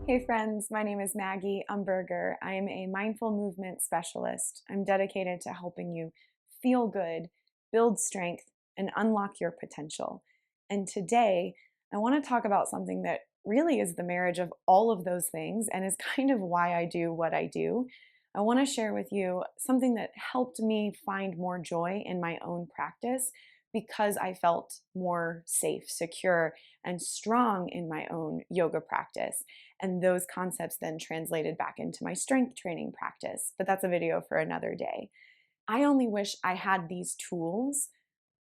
Hey friends, my name is Maggie Umberger. I am a mindful movement specialist. I'm dedicated to helping you feel good, build strength, and unlock your potential. And today, I want to talk about something that really is the marriage of all of those things and is kind of why I do what I do. I want to share with you something that helped me find more joy in my own practice because I felt more safe, secure, and strong in my own yoga practice. And those concepts then translated back into my strength training practice. But that's a video for another day. I only wish I had these tools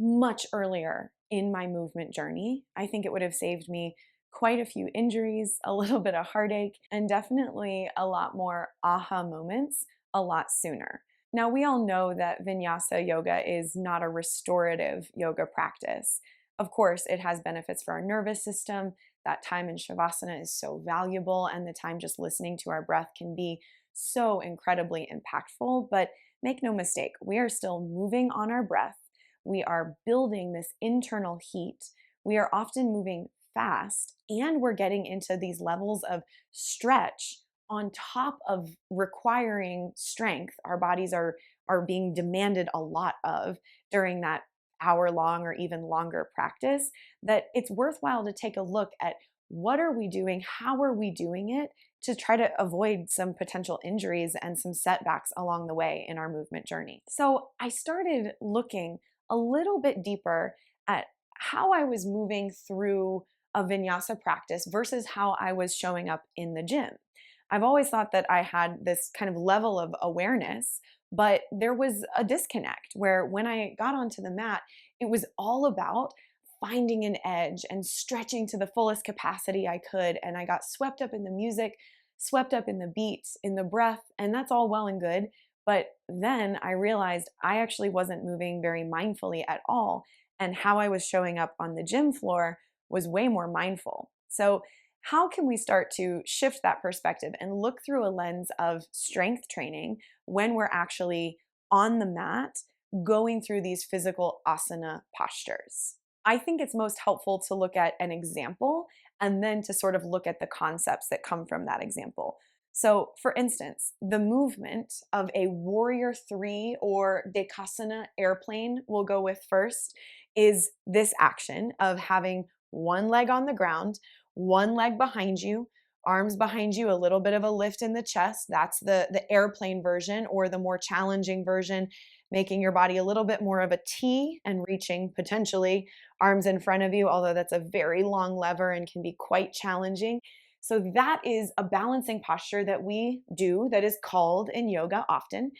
much earlier in my movement journey. I think it would have saved me quite a few injuries, a little bit of heartache, and definitely a lot more aha moments a lot sooner. Now, we all know that Vinyasa yoga is not a restorative yoga practice. Of course, it has benefits for our nervous system. That time in Shavasana is so valuable, and the time just listening to our breath can be so incredibly impactful. But make no mistake, we are still moving on our breath. We are building this internal heat. We are often moving fast, and we're getting into these levels of stretch on top of requiring strength. Our bodies are being demanded a lot of during that hour long or even longer practice, that it's worthwhile to take a look at what are we doing, how are we doing it, to try to avoid some potential injuries and some setbacks along the way in our movement journey. So I started looking a little bit deeper at how I was moving through a vinyasa practice versus how I was showing up in the gym. I've always thought that I had this kind of level of awareness, but there was a disconnect where when I got onto the mat, it was all about finding an edge and stretching to the fullest capacity I could. And I got swept up in the music, swept up in the beats, in the breath, and that's all well and good. But then I realized I actually wasn't moving very mindfully at all. And how I was showing up on the gym floor was way more mindful. So, how can we start to shift that perspective and look through a lens of strength training when we're actually on the mat going through these physical asana postures? I think it's most helpful to look at an example and then to sort of look at the concepts that come from that example. So, for instance, the movement of a warrior three or Dekasana airplane, we'll go with first, is this action of having one leg on the ground, one leg behind you, arms behind you, a little bit of a lift in the chest. That's the airplane version, or the more challenging version, making your body a little bit more of a T and reaching potentially arms in front of you, although that's a very long lever and can be quite challenging. So that is a balancing posture that we do that is called in yoga often.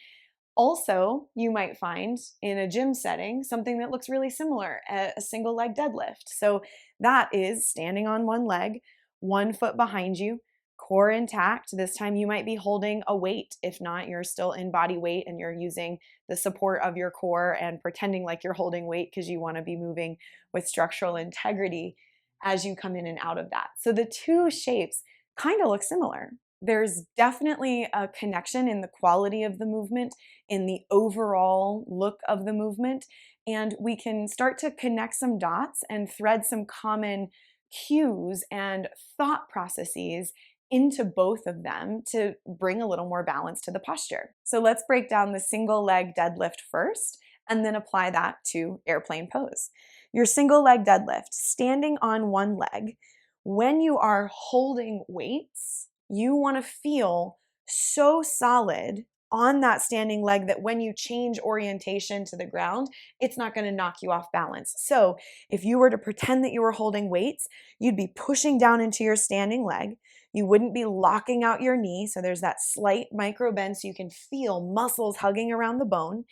Also, you might find in a gym setting something that looks really similar, a single leg deadlift. So that is standing on one leg, one foot behind you, core intact. This time you might be holding a weight. If not, you're still in body weight and you're using the support of your core and pretending like you're holding weight because you want to be moving with structural integrity as you come in and out of that. So the two shapes kind of look similar. There's definitely a connection in the quality of the movement, in the overall look of the movement, and we can start to connect some dots and thread some common cues and thought processes into both of them to bring a little more balance to the posture. So let's break down the single leg deadlift first and then apply that to airplane pose. Your single leg deadlift, standing on one leg, when you are holding weights, you want to feel so solid on that standing leg that when you change orientation to the ground, it's not going to knock you off balance. So if you were to pretend that you were holding weights, you'd be pushing down into your standing leg. You wouldn't be locking out your knee. So there's that slight micro bend so you can feel muscles hugging around the bone.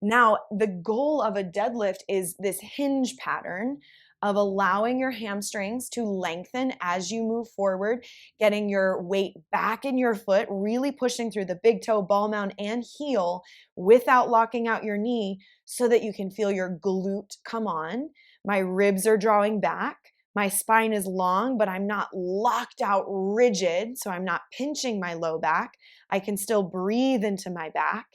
Now, the goal of a deadlift is this hinge pattern of allowing your hamstrings to lengthen as you move forward, getting your weight back in your foot, really pushing through the big toe, ball mound, and heel without locking out your knee so that you can feel your glute come on. My ribs are drawing back. My spine is long, but I'm not locked out rigid, so I'm not pinching my low back. I can still breathe into my back.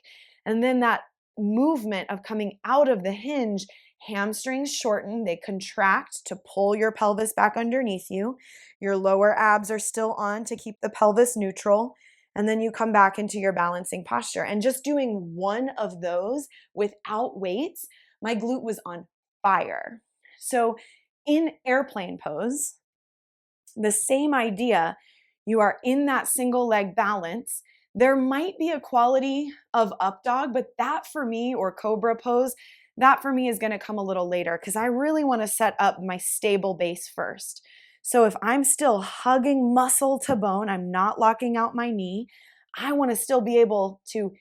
And then that movement of coming out of the hinge hamstrings shorten, they contract to pull your pelvis back underneath you. Your lower abs are still on to keep the pelvis neutral. And then you come back into your balancing posture. And just doing one of those without weights, my glute was on fire. So in airplane pose, the same idea, you are in that single leg balance. There might be a quality of up dog, but that for me, or cobra pose, that for me is going to come a little later because I really want to set up my stable base first. So if I'm still hugging muscle to bone, I'm not locking out my knee, I want to still be able to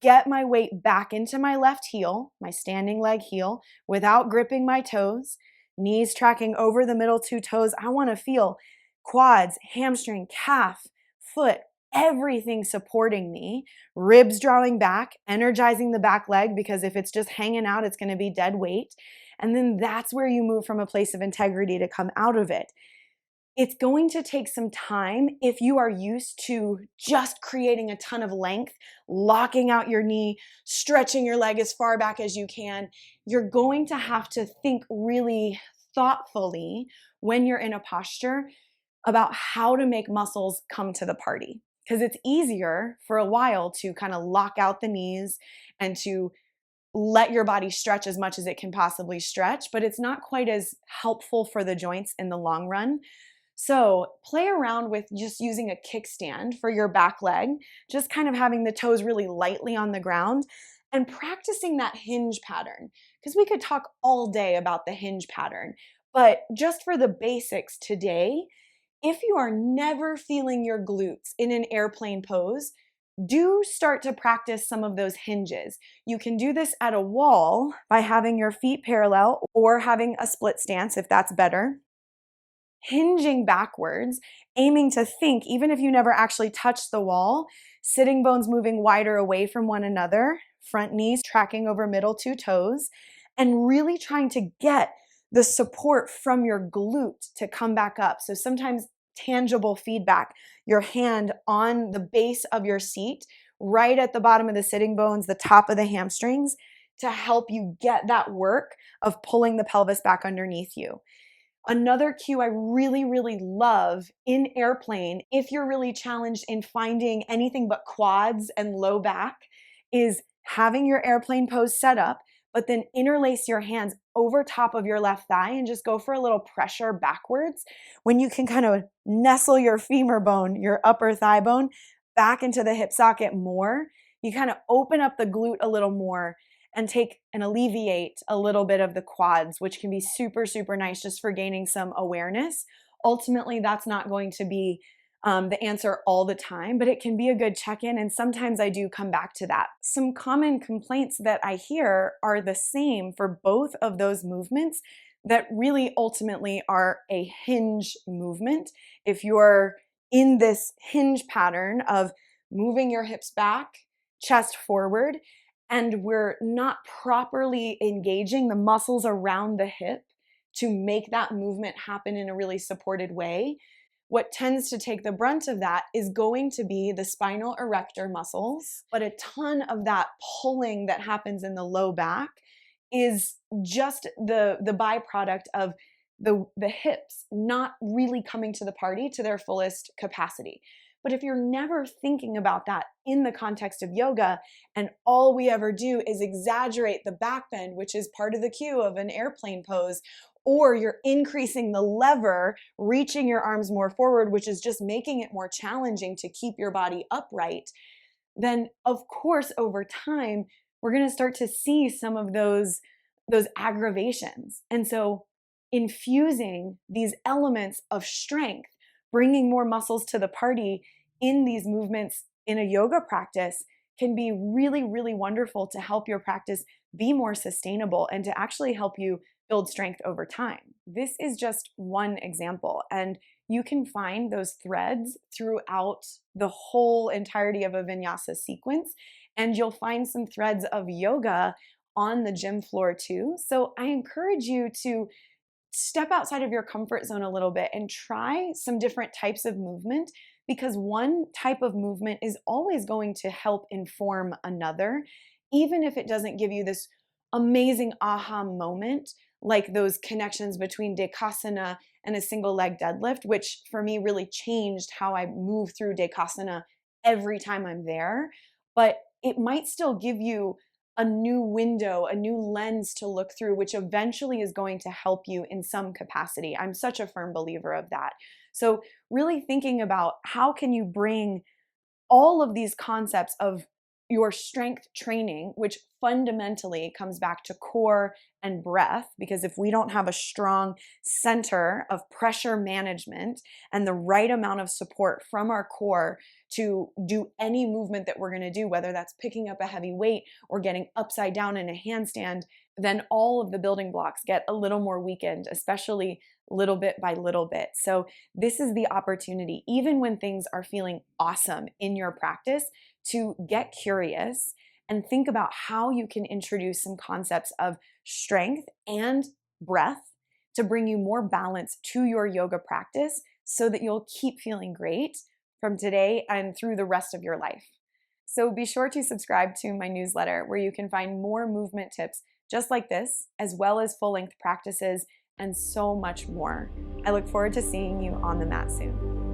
get my weight back into my left heel, my standing leg heel, without gripping my toes, knees tracking over the middle two toes. I want to feel quads, hamstring, calf, foot, everything supporting me, ribs drawing back, energizing the back leg, because if it's just hanging out, it's going to be dead weight. And then that's where you move from a place of integrity to come out of it. It's going to take some time if you are used to just creating a ton of length, locking out your knee, stretching your leg as far back as you can. You're going to have to think really thoughtfully when you're in a posture about how to make muscles come to the party. Because it's easier for a while to kind of lock out the knees and to let your body stretch as much as it can possibly stretch, but it's not quite as helpful for the joints in the long run. So play around with just using a kickstand for your back leg, just kind of having the toes really lightly on the ground and practicing that hinge pattern. Because we could talk all day about the hinge pattern, but just for the basics today, if you are never feeling your glutes in an airplane pose, do start to practice some of those hinges. You can do this at a wall by having your feet parallel or having a split stance if that's better. Hinging backwards, aiming to think, even if you never actually touch the wall, sitting bones moving wider away from one another, front knees tracking over middle two toes, and really trying to get the support from your glute to come back up. So sometimes tangible feedback, your hand on the base of your seat, right at the bottom of the sitting bones, the top of the hamstrings, to help you get that work of pulling the pelvis back underneath you. Another cue I really, really love in airplane, if you're really challenged in finding anything but quads and low back, is having your airplane pose set up, but then interlace your hands over top of your left thigh and just go for a little pressure backwards. When you can kind of nestle your femur bone, your upper thigh bone, back into the hip socket more, you kind of open up the glute a little more and take and alleviate a little bit of the quads, which can be super, super nice just for gaining some awareness. Ultimately, that's not going to be the answer all the time, but it can be a good check-in, and sometimes I do come back to that. Some common complaints that I hear are the same for both of those movements that really ultimately are a hinge movement. If you're in this hinge pattern of moving your hips back, chest forward, and we're not properly engaging the muscles around the hip to make that movement happen in a really supported way, what tends to take the brunt of that is going to be the spinal erector muscles. But a ton of that pulling that happens in the low back is just the byproduct of the hips not really coming to the party to their fullest capacity. But if you're never thinking about that in the context of yoga, and all we ever do is exaggerate the back bend, which is part of the cue of an airplane pose, or you're increasing the lever, reaching your arms more forward, which is just making it more challenging to keep your body upright, then of course over time, we're going to start to see some of those aggravations. And so infusing these elements of strength, bringing more muscles to the party in these movements in a yoga practice can be really, really wonderful to help your practice be more sustainable and to actually help you build strength over time. This is just one example, and you can find those threads throughout the whole entirety of a vinyasa sequence, and you'll find some threads of yoga on the gym floor too. So I encourage you to step outside of your comfort zone a little bit and try some different types of movement, because one type of movement is always going to help inform another, even if it doesn't give you this amazing aha moment, like those connections between Dekasana and a single leg deadlift, which for me really changed how I move through Dekasana every time I'm there. But it might still give you a new window, a new lens to look through, which eventually is going to help you in some capacity. I'm such a firm believer of that. So really thinking about how can you bring all of these concepts of your strength training, which fundamentally comes back to core and breath, because if we don't have a strong center of pressure management and the right amount of support from our core to do any movement that we're going to do, whether that's picking up a heavy weight or getting upside down in a handstand, then all of the building blocks get a little more weakened, especially little bit by little bit. So this is the opportunity, even when things are feeling awesome in your practice, to get curious and think about how you can introduce some concepts of strength and breath to bring you more balance to your yoga practice so that you'll keep feeling great from today and through the rest of your life. So be sure to subscribe to my newsletter where you can find more movement tips just like this, as well as full-length practices and so much more. I look forward to seeing you on the mat soon.